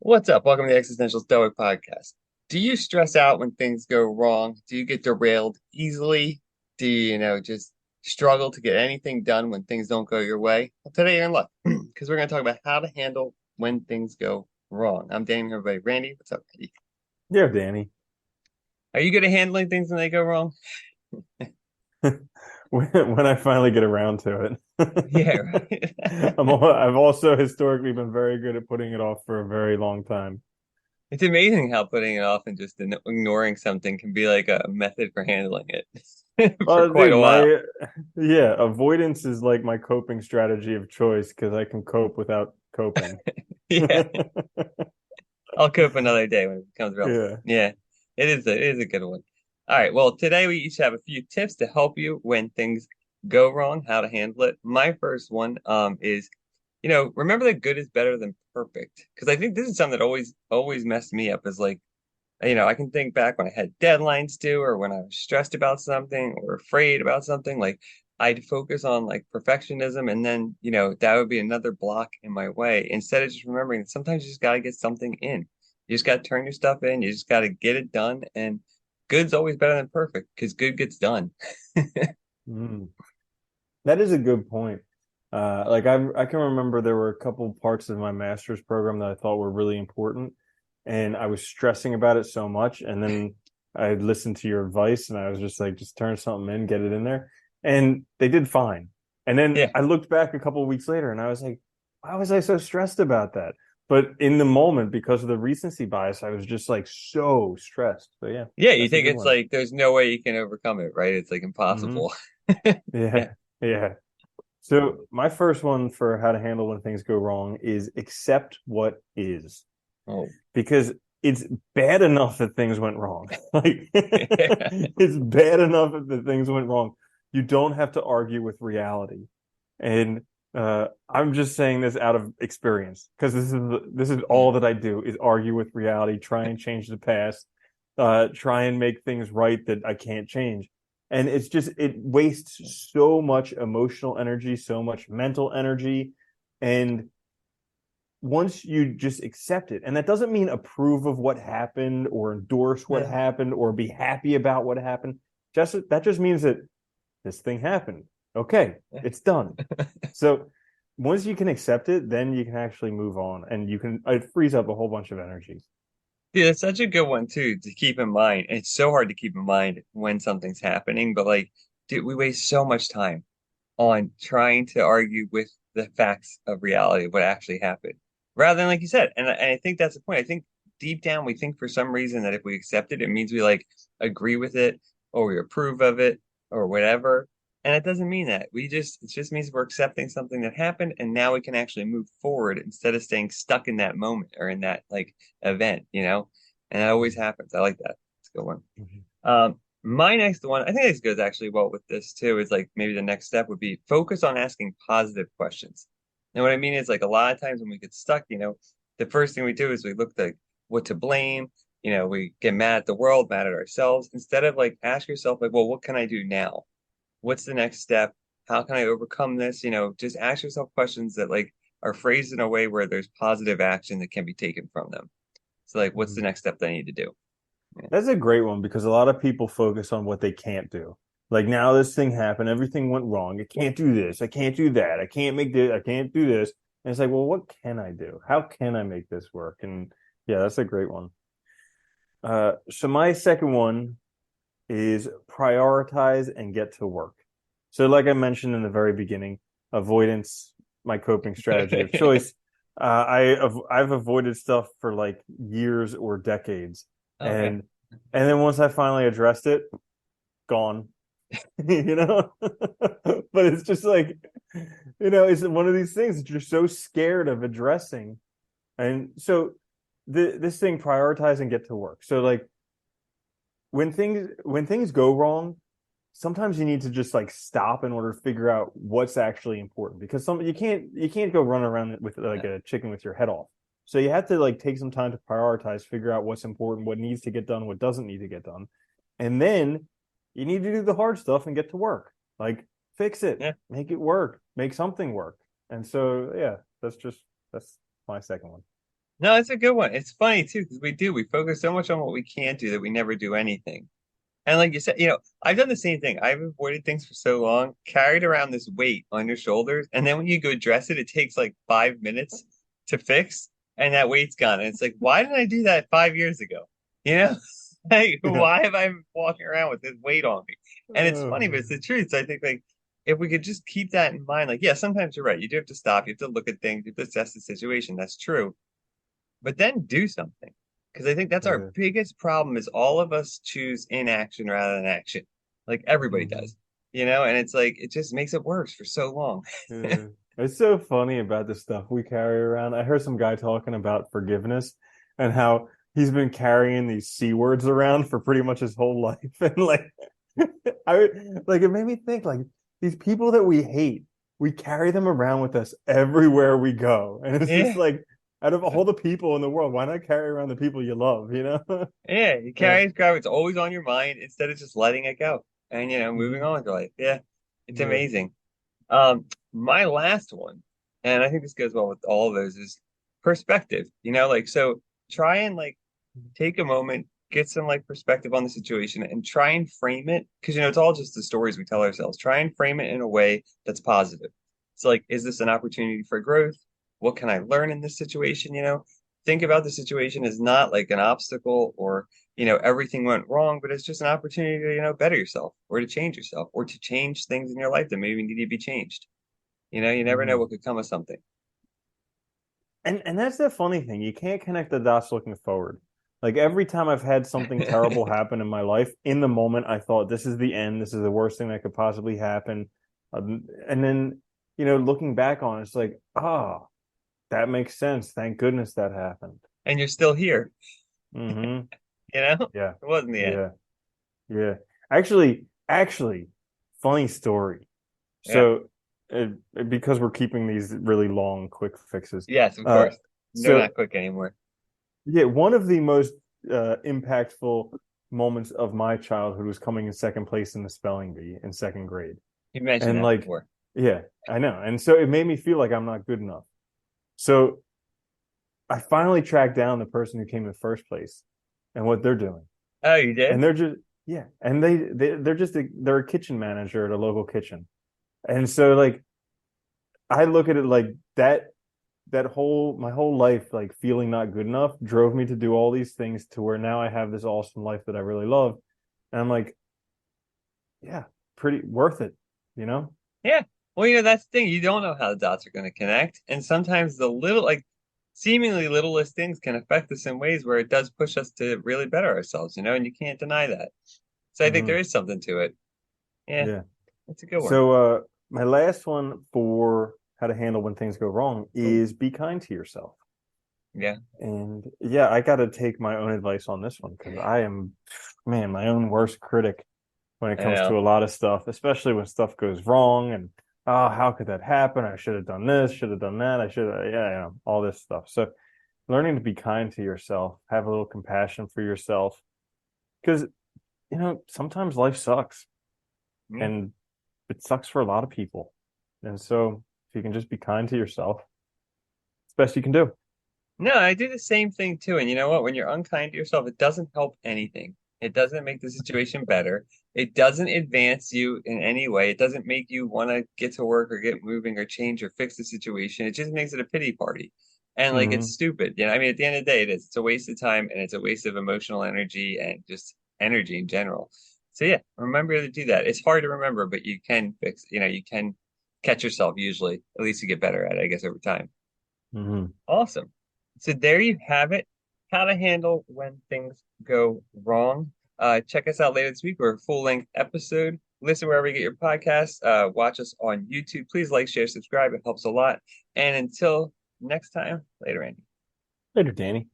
What's up? Welcome to the Existential Stoic podcast. Do you stress out when things go wrong? Do you get derailed easily? Do you, just struggle to get anything done when things don't go your way? Well, today you're in luck because we're going to talk about how to handle when things go wrong. I'm Danny, everybody. Randy, what's up, Randy? Yeah, Danny. Are you good at handling things when they go wrong? When I finally get around to it. Yeah, right. I've also historically been very good at putting it off for a very long time. It's amazing how putting it off and just ignoring something can be like a method for handling it for quite Dude, a while. yeah, avoidance is like my coping strategy of choice because I can cope without coping. Yeah. I'll cope another day when it becomes relevant. Yeah. Yeah, it is a good one. All right. Well, today we each have a few tips to help you when things go wrong, how to handle it. My first one is, remember that good is better than perfect. Because I think this is something that always messed me up is like, I can think back when I had deadlines due or when I was stressed about something or afraid about something, like I'd focus on like perfectionism and then, that would be another block in my way instead of just remembering that sometimes you just got to get something in. You just got to turn your stuff in, you just got to get it done and good's always better than perfect because good gets done. Mm. That is a good point. I can remember there were a couple parts of my master's program that I thought were really important, and I was stressing about it so much. And then I listened to your advice, and I was just like, just turn something in, get it in there, and they did fine. And then Yeah. I looked back a couple of weeks later, and I was like, why was I so stressed about that? But in the moment, because of the recency bias, I was just like so stressed. So yeah, Yeah, you that's a think good it's one. like there's no way you can overcome it, right? It's like Hmm. impossible. Yeah. Yeah, yeah. So my first one for how to handle when things go wrong is accept what is, Oh. because it's bad enough that things went wrong. Like it's bad enough that things went wrong. You don't have to argue with reality. And I'm just saying this out of experience because this is Yeah. all that I do is argue with reality, try and change the past, try and make things right that I can't change. And it wastes so much emotional energy, so much mental energy. And once you just accept it, and that doesn't mean approve of what happened or endorse what Yeah. happened or be happy about what happened. That just means that this thing happened. Okay, it's done. So once you can accept it, then you can actually move on and it frees up a whole bunch of energy. Yeah, that's such a good one too to keep in mind. And it's so hard to keep in mind when something's happening, but like, dude, we waste so much time on trying to argue with the facts of reality, what actually happened, rather than like you said. And I think that's the point. I think deep down we think for some reason that if we accept it, it means we like agree with it or we approve of it or whatever. And it doesn't mean that. It just means we're accepting something that happened and now we can actually move forward instead of staying stuck in that moment or in that like event. And that always happens. I like that. It's a good one. Mhm. My next one, I think this goes actually well with this too, is like maybe the next step would be focus on asking positive questions. And what I mean is like a lot of times when we get stuck, the first thing we do is we look like what to blame, we get mad at the world, mad at ourselves, instead of like ask yourself like, well, what can I do now? What's the next step? How can I overcome this? Just ask yourself questions that like are phrased in a way where there's positive action that can be taken from them. So like, what's the Mhm. next step that I need to do? Yeah. That's a great one because a lot of people focus on what they can't do. Like now this thing happened, everything went wrong. I can't do this. I can't do that. I can't make this. I can't do this. And it's like, well, what can I do? How can I make this work? And yeah, that's a great one. So my second one is prioritize and get to work. So, like I mentioned in the very beginning, avoidance, my coping strategy of choice. I've avoided stuff for like years or decades, Okay. and then once I finally addressed it, gone. you know, but it's just like it's one of these things that you're so scared of addressing, and so this thing prioritize and get to work. So like when things go wrong, sometimes you need to just like stop in order to figure out what's actually important because you can't go run around with like a chicken with your head off. So you have to like take some time to prioritize, figure out what's important, what needs to get done, what doesn't need to get done. And then you need to do the hard stuff and get to work. Like fix it, Yeah. make it work, make something work. And so yeah, that's my second one. No, it's a good one. It's funny too because we focus so much on what we can't do that we never do anything. And like you said, I've done the same thing. I've avoided things for so long, carried around this weight on your shoulders, and then when you go dress it, it takes like 5 minutes to fix, and that weight's gone. And it's like, why didn't I do that 5 years ago? You know, like Yeah. why have I been walking around with this weight on me? And it's funny, but Oh, it's the truth. So I think like if we could just keep that in mind, like yeah, sometimes you're right. You do have to stop. You have to look at things. You have to assess the situation. That's true, but then do something. Because I think that's our yeah. biggest problem is all of us choose inaction rather than action. Like everybody Mhm. does, and it's like it just makes it worse for so long. Yeah. It's so funny about the stuff we carry around. I heard some guy talking about forgiveness and how he's been carrying these C words around for pretty much his whole life. And like I like it made me think like these people that we hate, we carry them around with us everywhere we go. And it's just Yeah, like out of all the people in the world, why not carry around the people you love, you know? yeah. You Yeah. carry this crap, it's always on your mind instead of just letting it go and moving Mhm. on with your life. Yeah, it's Yeah. amazing. My last one, and I think this goes well with all of those, is perspective. Like so try and like take a moment, get some like perspective on the situation and try and frame it because it's all just the stories we tell ourselves. Try and frame it in a way that's positive. It's like, is this an opportunity for growth? What can I learn in this situation? Think about the situation as not like an obstacle or everything went wrong, but it's just an opportunity to better yourself or to change yourself or to change things in your life that maybe need to be changed. You never know Mhm. what could come of something. And that's the funny thing. You can't connect the dots looking forward. Like every time I've had something terrible happen in my life, in the moment I thought this is the end. This is the worst thing that could possibly happen. And then, looking back on it, it's like, ah, that makes sense. Thank goodness that happened. And you're still here, Mm-hmm. you know? Yeah. It wasn't the end. Yeah. Yeah. Actually, funny story. Yeah. So, because we're keeping these really long, quick fixes, Yes, of uh, course. They're so not quick anymore. yeah, one of the most impactful moments of my childhood was coming in second place in the spelling bee in second grade. You mentioned And that like, before. yeah, I know. And so it made me feel like I'm not good enough. So I finally tracked down the person who came in first place and what they're doing. Oh, you And did? they're just, yeah, and they're a kitchen manager at a local kitchen. And so like I look at it like that whole my whole life like feeling not good enough drove me to do all these things to where now I have this awesome life that I really love. And I'm like, yeah, pretty worth it, you know? Yeah. Well, that's the thing. You don't know how the dots are going to connect. And sometimes the little, like, seemingly littlest things can affect us in ways where it does push us to really better ourselves, and you can't deny that. So I think there Hmm. is something to it. Yeah, Yeah. that's a good one. So my last one for how to handle when things go wrong Oh, is be kind to yourself. yeah. And yeah, I got to take my own advice on this one because I am, man, my own worst critic when it I comes to know. a lot of stuff, especially when stuff goes wrong and oh, how could that happen? I should have done this, should have done that. I should have, yeah, all this stuff. So learning to be kind to yourself, have a little compassion for yourself, because sometimes life sucks Yeah. and it sucks for a lot of people. And so if you can just be kind to yourself, it's the best you can do. No, I do the same thing too. And you know what? When you're unkind to yourself, it doesn't help anything. It doesn't make the situation better. It doesn't advance you in any way. It doesn't make you want to get to work or get moving or change or fix the situation. It just makes it a pity party. And like it's Hmm. stupid. I mean, at the end of the day, it is. It's a waste of time and it's a waste of emotional energy and just energy in general. So yeah, remember to do that. It's hard to remember, but you can fix, you can catch yourself usually. At least you get better at it, I guess, over time. Hmm. Awesome. So there you have it. How to handle when things go wrong. Check us out later this week. We're a full-length episode. Listen wherever you get your podcasts. Watch us on YouTube. Please like, share, subscribe. It helps a lot. And until next time, later, Andy. Later, Danny.